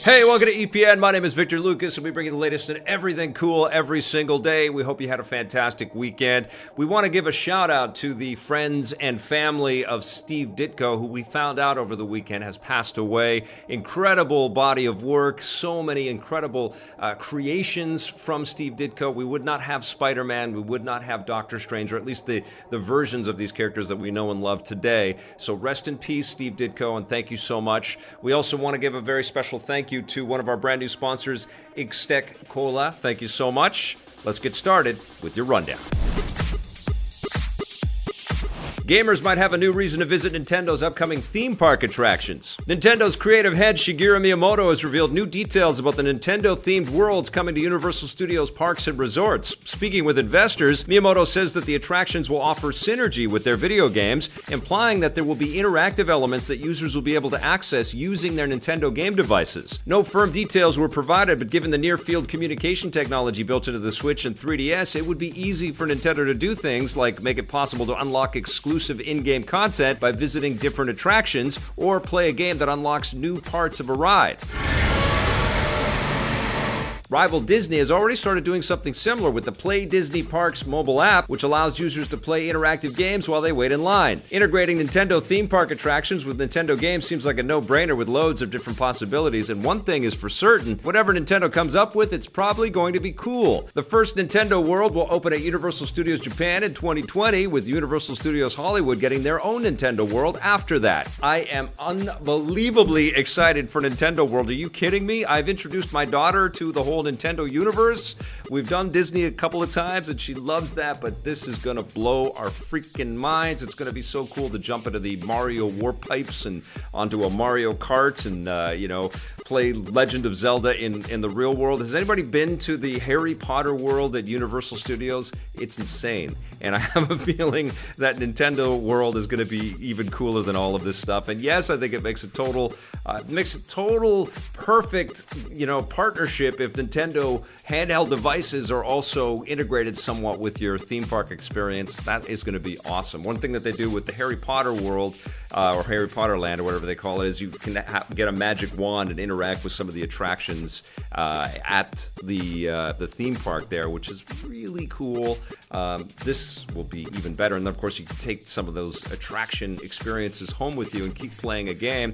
Hey, welcome to EPN. My name is Victor Lucas, and we bring you the latest in everything cool every single day. We hope you had a fantastic weekend. We want to give a shout out to the friends and family of Steve Ditko, who we found out over the weekend has passed away. Incredible body of work, so many incredible creations from Steve Ditko. We would not have Spider-Man, we would not have Doctor Strange, or at least the versions of these characters that we know and love today. So rest in peace, Steve Ditko, and thank you so much. We also want to give a very special thank you to one of our brand new sponsors, Ixtec Cola. Thank you so much. Let's get started with your rundown. Gamers might have a new reason to visit Nintendo's upcoming theme park attractions. Nintendo's creative head Shigeru Miyamoto has revealed new details about the Nintendo-themed worlds coming to Universal Studios parks and resorts. Speaking with investors, Miyamoto says that the attractions will offer synergy with their video games, implying that there will be interactive elements that users will be able to access using their Nintendo game devices. No firm details were provided, but given the near-field communication technology built into the Switch and 3DS, it would be easy for Nintendo to do things like make it possible to unlock exclusive in-game content by visiting different attractions or play a game that unlocks new parts of a ride. Rival Disney has already started doing something similar with the Play Disney Parks mobile app, which allows users to play interactive games while they wait in line. Integrating Nintendo theme park attractions with Nintendo games seems like a no-brainer with loads of different possibilities, and one thing is for certain, whatever Nintendo comes up with, it's probably going to be cool. The first Nintendo World will open at Universal Studios Japan in 2020, with Universal Studios Hollywood getting their own Nintendo World after that. I am unbelievably excited for Nintendo World. Are you kidding me? I've introduced my daughter to the whole Nintendo universe. We've done Disney a couple of times and she loves that, but this is gonna blow our freaking minds. It's gonna be so cool to jump into the Mario Warpipes and onto a Mario Kart and play Legend of Zelda in the real world. Has anybody been to the Harry Potter world at Universal Studios? It's insane. And I have a feeling that Nintendo World is going to be even cooler than all of this stuff. And yes, I think it makes a total perfect, partnership if Nintendo handheld devices are also integrated somewhat with your theme park experience. That is going to be awesome. One thing that they do with the Harry Potter world or Harry Potter Land or whatever they call it is you can get a magic wand and interact with some of the attractions at the theme park there, which is really cool. This will be even better, and then of course you can take some of those attraction experiences home with you and keep playing a game.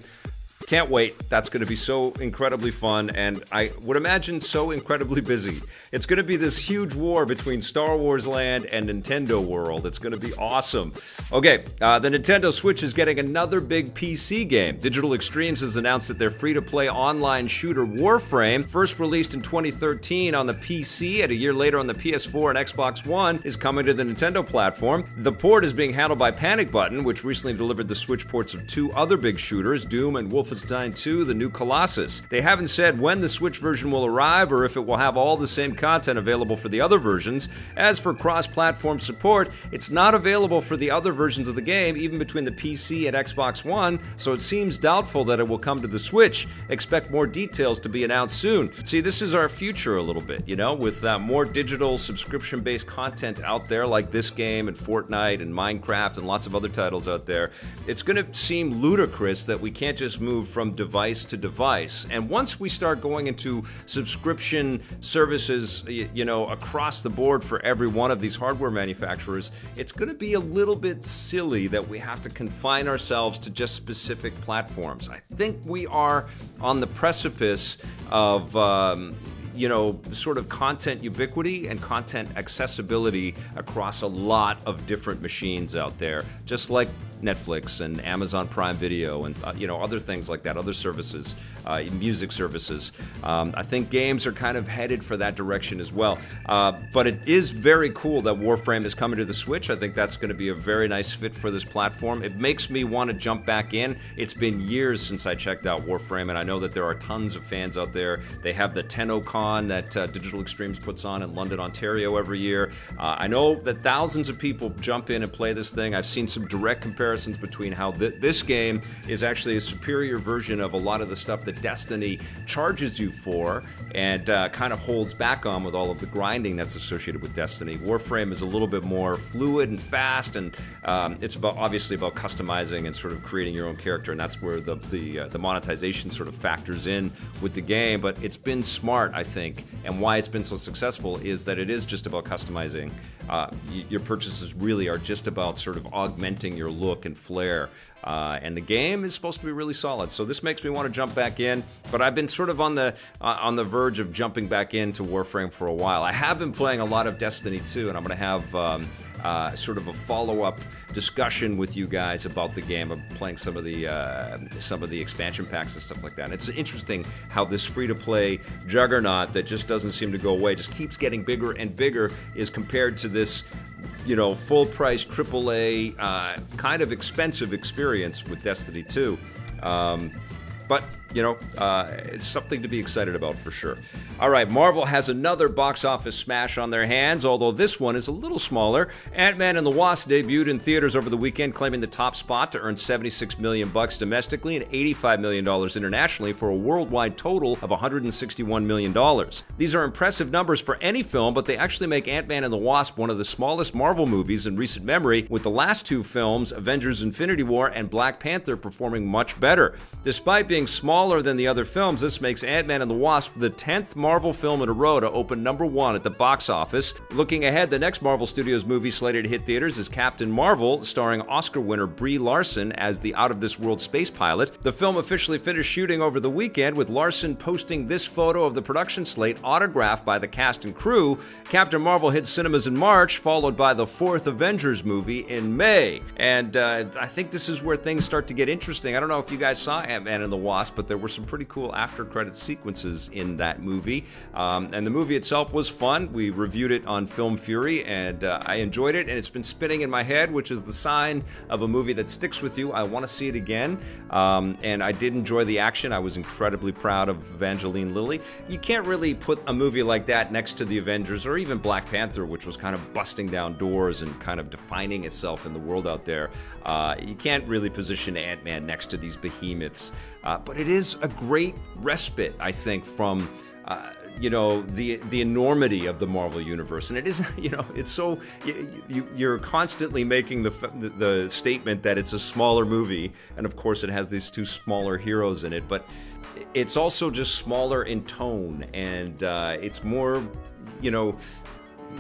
Can't wait. That's going to be so incredibly fun, and I would imagine so incredibly busy. It's going to be this huge war between Star Wars Land and Nintendo World. It's going to be awesome. Okay, the Nintendo Switch is getting another big PC game. Digital Extremes has announced that their free-to-play online shooter Warframe, first released in 2013 on the PC and a year later on the PS4 and Xbox One, is coming to the Nintendo platform. The port is being handled by Panic Button, which recently delivered the Switch ports of two other big shooters, Doom and Wolfenstein 2, The New Colossus. They haven't said when the Switch version will arrive or if it will have all the same content available for the other versions. As for cross-platform support, it's not available for the other versions of the game, even between the PC and Xbox One, so it seems doubtful that it will come to the Switch. Expect more details to be announced soon. See, this is our future a little bit, with more digital subscription-based content out there like this game and Fortnite and Minecraft and lots of other titles out there. It's going to seem ludicrous that we can't just move from device to device. And once we start going into subscription services, across the board for every one of these hardware manufacturers, it's going to be a little bit silly that we have to confine ourselves to just specific platforms. I think we are on the precipice of sort of content ubiquity and content accessibility across a lot of different machines out there, just like Netflix and Amazon Prime Video and other things like that, other services, music services. I think games are kind of headed for that direction as well. But it is very cool that Warframe is coming to the Switch. I think that's going to be a very nice fit for this platform. It makes me want to jump back in. It's been years since I checked out Warframe, and I know that there are tons of fans out there. They have the Tenno console con that Digital Extremes puts on in London, Ontario every year. I know that thousands of people jump in and play this thing. I've seen some direct comparisons between how this game is actually a superior version of a lot of the stuff that Destiny charges you for and kind of holds back on with all of the grinding that's associated with Destiny. Warframe is a little bit more fluid and fast, and it's obviously about customizing and sort of creating your own character, and that's where the monetization sort of factors in with the game. But it's been smart, I think, and why it's been so successful is that it is just about customizing. Your purchases really are just about sort of augmenting your look and flair. And the game is supposed to be really solid, so this makes me want to jump back in. But I've been sort of on the verge of jumping back into Warframe for a while. I have been playing a lot of Destiny 2, and I'm going to have sort of a follow-up discussion with you guys about the game. I'm playing some of the expansion packs and stuff like that. And it's interesting how this free-to-play juggernaut that just doesn't seem to go away, just keeps getting bigger and bigger, is compared to this, full-price AAA kind of expensive experience with Destiny 2. But, it's something to be excited about for sure. All right, Marvel has another box office smash on their hands, although this one is a little smaller. Ant-Man and the Wasp debuted in theaters over the weekend, claiming the top spot to earn $76 million domestically and $85 million internationally for a worldwide total of $161 million. These are impressive numbers for any film, but they actually make Ant-Man and the Wasp one of the smallest Marvel movies in recent memory, with the last two films, Avengers: Infinity War and Black Panther, performing much better. Despite being smaller than the other films, this makes Ant-Man and the Wasp the 10th Marvel film in a row to open number one at the box office. Looking ahead, the next Marvel Studios movie slated to hit theaters is Captain Marvel, starring Oscar winner Brie Larson as the out-of-this-world space pilot. The film officially finished shooting over the weekend, with Larson posting this photo of the production slate autographed by the cast and crew. Captain Marvel hit cinemas in March, followed by the fourth Avengers movie in May. And I think this is where things start to get interesting. I don't know if you guys saw Ant-Man and the Wasp, but there were some pretty cool after-credit sequences in that movie. And the movie itself was fun. We reviewed it on Film Fury, and I enjoyed it, and it's been spinning in my head, which is the sign of a movie that sticks with you. I want to see it again. And I did enjoy the action. I was incredibly proud of Evangeline Lilly. You can't really put a movie like that next to the Avengers or even Black Panther, which was kind of busting down doors and kind of defining itself in the world out there. You can't really position Ant-Man next to these behemoths. But it is a great respite, I think, from the enormity of the Marvel universe. And it is, it's so, you're constantly making the statement that it's a smaller movie, and of course it has these two smaller heroes in it, but it's also just smaller in tone, and it's more,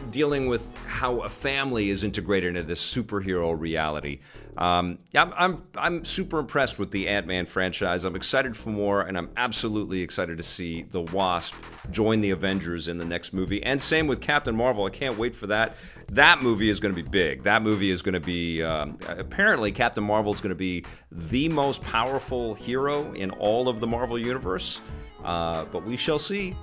dealing with how a family is integrated into this superhero reality. I'm super impressed with the Ant-Man franchise. I'm excited for more, and I'm absolutely excited to see the Wasp join the Avengers in the next movie. And same with Captain Marvel. I can't wait for that. That movie is going to be big. That movie is going to be, apparently Captain Marvel is going to be the most powerful hero in all of the Marvel universe. But we shall see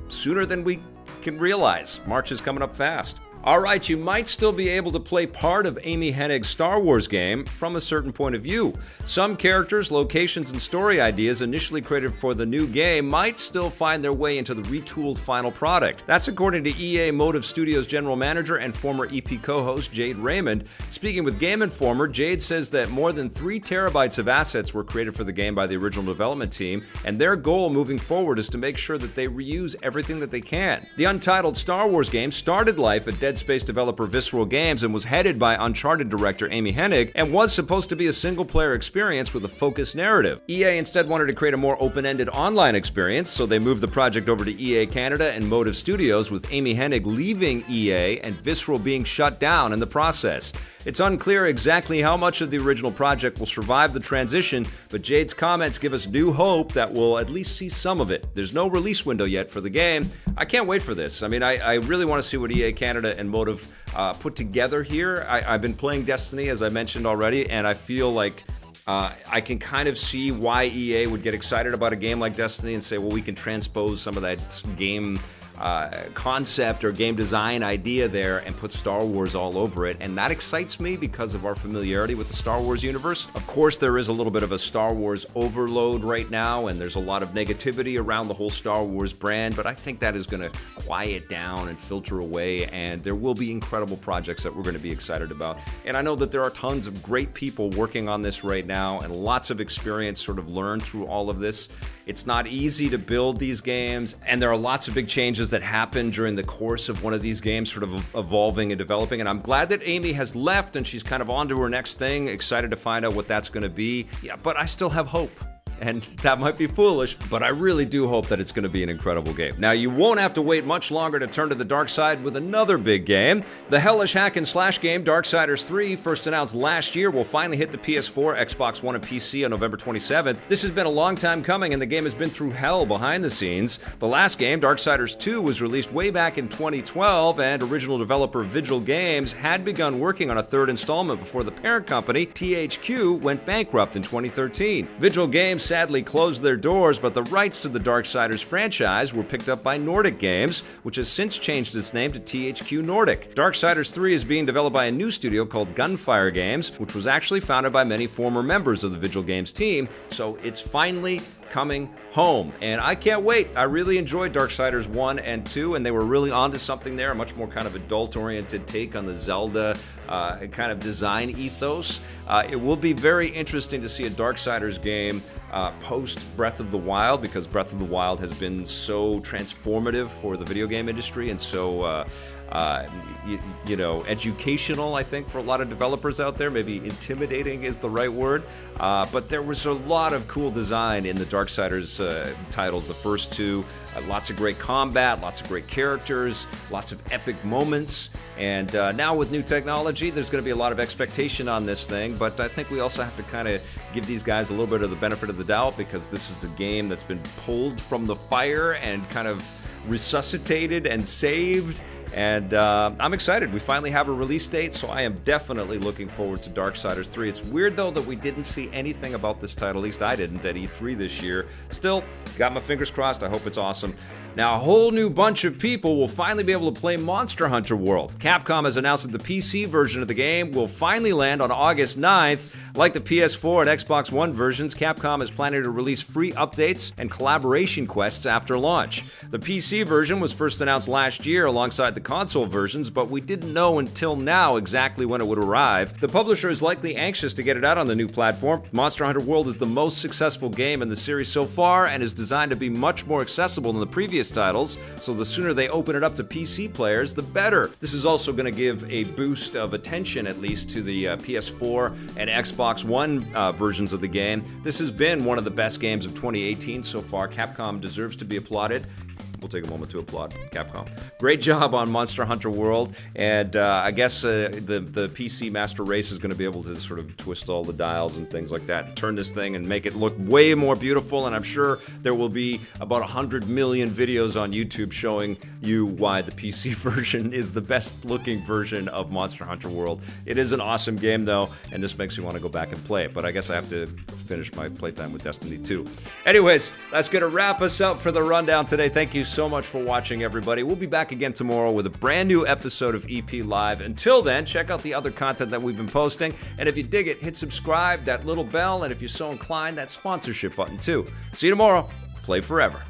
sooner than we can realize. March is coming up fast. All right, you might still be able to play part of Amy Hennig's Star Wars game from a certain point of view. Some characters, locations, and story ideas initially created for the new game might still find their way into the retooled final product. That's according to EA Motive Studios general manager and former EP co-host Jade Raymond. Speaking with Game Informer, Jade says that more than 3 terabytes of assets were created for the game by the original development team, and their goal moving forward is to make sure that they reuse everything that they can. The untitled Star Wars game started life at Dead Space developer Visceral Games and was headed by Uncharted director Amy Hennig, and was supposed to be a single-player experience with a focused narrative. EA instead wanted to create a more open-ended online experience, so they moved the project over to EA Canada and Motive Studios, with Amy Hennig leaving EA and Visceral being shut down in the process. It's unclear exactly how much of the original project will survive the transition, but Jade's comments give us new hope that we'll at least see some of it. There's no release window yet for the game. I can't wait for this. I mean, I really want to see what EA Canada and Motive put together here. I've been playing Destiny, as I mentioned already, and I feel like I can kind of see why EA would get excited about a game like Destiny and say, well, we can transpose some of that game concept or game design idea there and put Star Wars all over it, and that excites me because of our familiarity with the Star Wars universe. Of course, there is a little bit of a Star Wars overload right now, and there's a lot of negativity around the whole Star Wars brand, but I think that is going to quiet down and filter away, and there will be incredible projects that we're going to be excited about. And I know that there are tons of great people working on this right now, and lots of experience sort of learned through all of this. It's not easy to build these games, and there are lots of big changes that happen during the course of one of these games sort of evolving and developing, and I'm glad that Amy has left and she's kind of on to her next thing, excited to find out what that's going to be. Yeah, but I still have hope. And that might be foolish, but I really do hope that it's going to be an incredible game. Now, you won't have to wait much longer to turn to the dark side with another big game. The hellish hack and slash game Darksiders III, first announced last year, will finally hit the PS4, Xbox One, and PC on November 27th. This has been a long time coming, and the game has been through hell behind the scenes. The last game, Darksiders II, was released way back in 2012, and original developer Vigil Games had begun working on a third installment before the parent company, THQ, went bankrupt in 2013. Vigil Games sadly closed their doors, but the rights to the Darksiders franchise were picked up by Nordic Games, which has since changed its name to THQ Nordic. Darksiders III is being developed by a new studio called Gunfire Games, which was actually founded by many former members of the Vigil Games team, so it's finally coming home, and I can't wait. I really enjoyed Darksiders 1 and 2, and they were really onto something there, a much more kind of adult-oriented take on the Zelda kind of design ethos. It will be very interesting to see a Darksiders game post Breath of the Wild, because Breath of the Wild has been so transformative for the video game industry and so educational, I think, for a lot of developers out there. Maybe intimidating is the right word, but there was a lot of cool design in the Darksiders titles, the first two. Lots of great combat, lots of great characters, lots of epic moments, and now with new technology, there's going to be a lot of expectation on this thing, but I think we also have to kind of give these guys a little bit of the benefit of the doubt, because this is a game that's been pulled from the fire and kind of resuscitated and saved, and I'm excited. We finally have a release date, so I am definitely looking forward to Darksiders 3. It's weird, though, that we didn't see anything about this title, at least I didn't, at E3 this year. Still, got my fingers crossed. I hope it's awesome. Now, a whole new bunch of people will finally be able to play Monster Hunter World. Capcom has announced that the PC version of the game will finally land on August 9th. Like the PS4 and Xbox One versions, Capcom is planning to release free updates and collaboration quests after launch. The PC version was first announced last year alongside the console versions, but we didn't know until now exactly when it would arrive. The publisher is likely anxious to get it out on the new platform. Monster Hunter World is the most successful game in the series so far and is designed to be much more accessible than the previous titles, so the sooner they open it up to PC players, the better. This is also going to give a boost of attention, at least, to the PS4 and Xbox One versions of the game. This has been one of the best games of 2018 so far. Capcom deserves to be applauded. We'll take a moment to applaud Capcom. Great job on Monster Hunter World, and I guess the PC Master Race is going to be able to sort of twist all the dials and things like that, turn this thing and make it look way more beautiful, and I'm sure there will be about 100 million videos on YouTube showing you why the PC version is the best looking version of Monster Hunter World. It is an awesome game, though, and this makes me want to go back and play it, but I guess I have to finish my playtime with Destiny 2. Anyways, that's going to wrap us up for the rundown today. Thank you so much for watching, everybody. We'll be back again tomorrow with a brand new episode of EP Live. Until then, check out the other content that we've been posting, and if you dig it, hit subscribe, that little bell, and if you're so inclined, that sponsorship button too. See you tomorrow. Play forever.